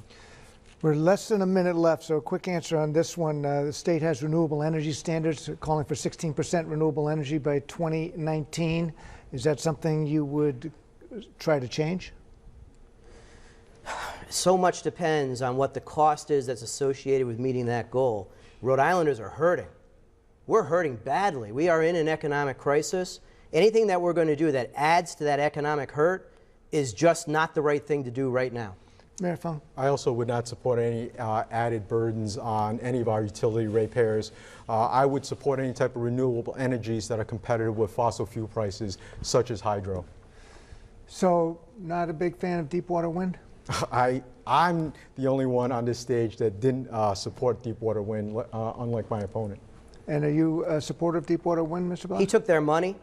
We're less than a minute left, so a quick answer on this one. The state has renewable energy standards calling for 16% renewable energy by 2019. Is that something you would try to change? So much depends on what the cost is that's associated with meeting that goal. Rhode Islanders are hurting. We're hurting badly. We are in an economic crisis. Anything that we're going to do that adds to that economic hurt is just not the right thing to do right now. Mayor Fung. I also would not support any added burdens on any of our utility ratepayers. I would support any type of renewable energies that are competitive with fossil fuel prices, such as hydro. So, not a big fan of Deepwater Wind? I'm the only one on this stage that didn't support Deepwater Wind, unlike my opponent. And are you a supporter of Deepwater Wind, Mr. Block? He took their money.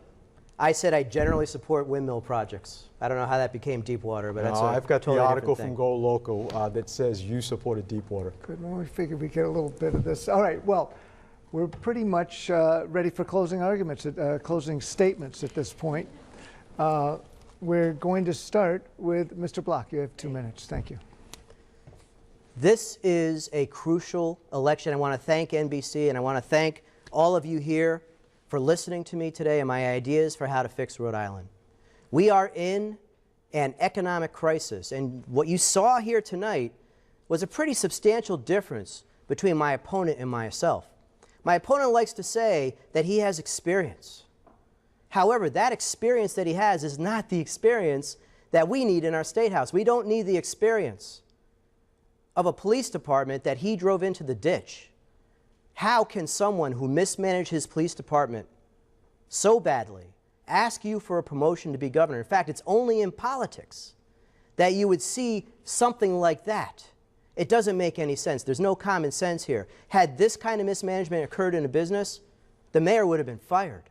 I said I generally support windmill projects. I don't know how that became Deepwater, but that's a I've got totally the article different thing. from Go Local that says you supported Deepwater. Good. Well, we figured we'd get a little bit of this. All right. Well, we're pretty much ready for closing arguments, closing statements at this point. We're going to start with Mr. Block. You have 2 minutes. Thank you. This is a crucial election. I want to thank NBC, and I want to thank all of you here for listening to me today and my ideas for how to fix Rhode Island. We are in an economic crisis, and what you saw here tonight was a pretty substantial difference between my opponent and myself. My opponent likes to say that he has experience. However, that experience that he has is not the experience that we need in our state house. We don't need the experience of a police department that he drove into the ditch. How can someone who mismanaged his police department so badly ask you for a promotion to be governor? In fact, it's only in politics that you would see something like that. It doesn't make any sense. There's no common sense here. Had this kind of mismanagement occurred in a business, the mayor would have been fired.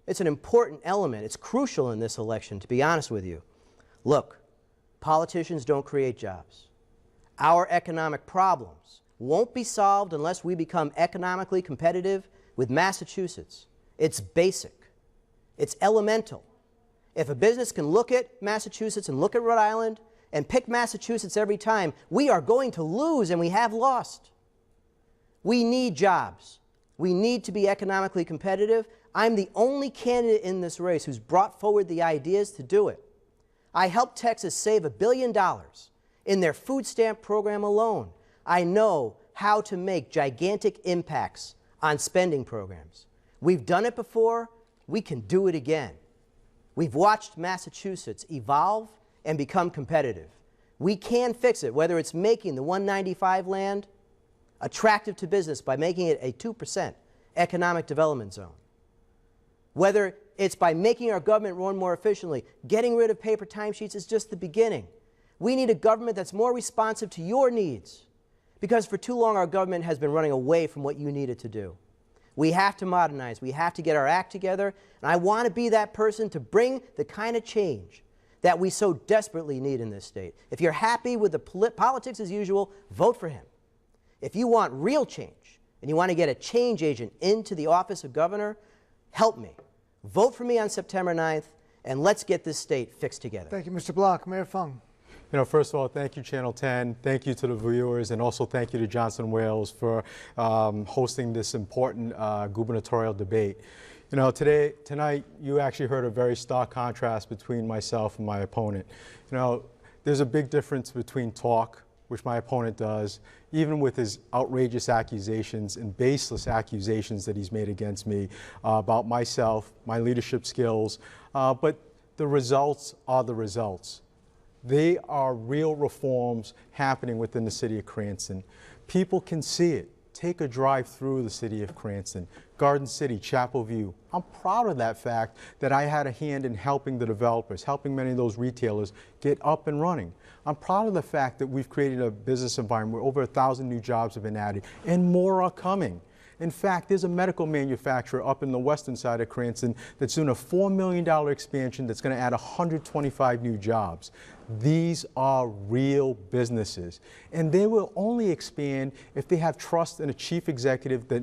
It's an important element. It's crucial in this election, to be honest with you. Look, politicians don't create jobs. Our economic problems won't be solved unless we become economically competitive with Massachusetts. It's basic. It's elemental. If a business can look at Massachusetts and look at Rhode Island and pick Massachusetts every time, we are going to lose, and we have lost. We need jobs. We need to be economically competitive. I'm the only candidate in this race who's brought forward the ideas to do it. I helped Texas save $1 billion in their food stamp program alone. I know how to make gigantic impacts on spending programs. We've done it before. We can do it again. We've watched Massachusetts evolve and become competitive. We can fix it, whether it's making the 195 land attractive to business by making it a 2% economic development zone, whether it's by making our government run more efficiently. Getting rid of paper timesheets is just the beginning. We need a government that's more responsive to your needs, because for too long our government has been running away from what you need it to do. We have to modernize. We have to get our act together, and I want to be that person to bring the kind of change that we so desperately need in this state. If you're happy with the politics as usual, vote for him. If you want real change and you want to get a change agent into the office of governor, help me. Vote for me on September 9th, and let's get this state fixed together. Thank you, Mr. Block. Mayor Fung. You know, first of all, thank you, Channel 10. Thank you to the viewers, and also thank you to Johnson Wales for hosting this important gubernatorial debate. You know, tonight, you actually heard a very stark contrast between myself and my opponent. You know, there's a big difference between talk, which my opponent does, even with his outrageous accusations and baseless accusations that he's made against me about myself, my leadership skills, but the results are the results. They are real reforms happening within the city of Cranston. People can see it. Take a drive through the city of Cranston, Garden City, Chapel View. I'm proud of that fact that I had a hand in helping the developers, helping many of those retailers get up and running. I'm proud of the fact that we've created a business environment where over 1,000 new jobs have been added, and more are coming. In fact, there's a medical manufacturer up in the western side of Cranston that's doing a $4 million expansion that's going to add 125 new jobs. These are real businesses, and they will only expand if they have trust in a chief executive that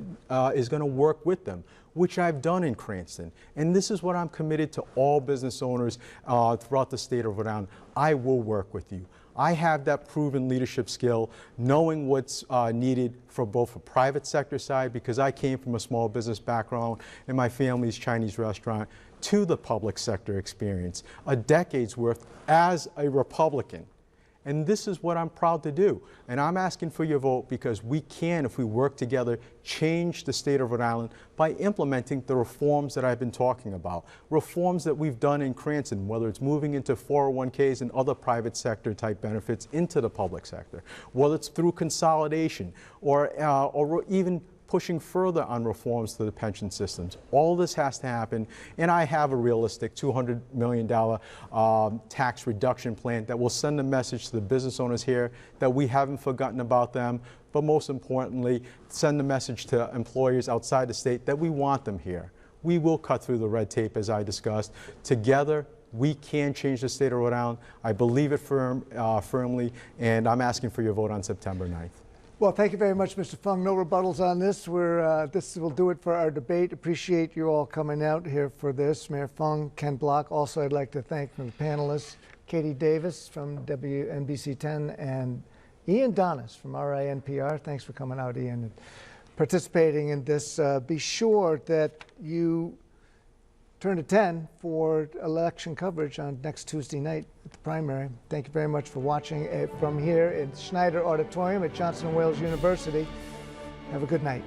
is going to work with them, which I've done in Cranston. And this is what I'm committed to all business owners throughout the state of Rhode Island. I will work with you. I have that proven leadership skill, knowing what's needed for both the private sector side, because I came from a small business background and my family's Chinese restaurant, to the public sector experience, a decade's worth as a Republican. And this is what I'm proud to do. And I'm asking for your vote because we can, if we work together, change the state of Rhode Island by implementing the reforms that I've been talking about. Reforms that we've done in Cranston, whether it's moving into 401ks and other private sector type benefits into the public sector, whether it's through consolidation or even pushing further on reforms to the pension systems. All this has to happen, and I have a realistic $200 million tax reduction plan that will send a message to the business owners here that we haven't forgotten about them, but most importantly, send a message to employers outside the state that we want them here. We will cut through the red tape, as I discussed. Together, we can change the state of Rhode Island. I believe it firmly, and I'm asking for your vote on September 9th. Well, thank you very much, Mr. Fung. No rebuttals on this. This will do it for our debate. Appreciate you all coming out here for this. Mayor Fung, Ken Block. Also, I'd like to thank the panelists, Katie Davis from WNBC 10 and Ian Donis from RINPR. Thanks for coming out, Ian, and participating in this. Be sure that you turn to 10 for election coverage on next Tuesday night at the primary. Thank you very much for watching from here at Schneider Auditorium at Johnson & Wales University. Have a good night.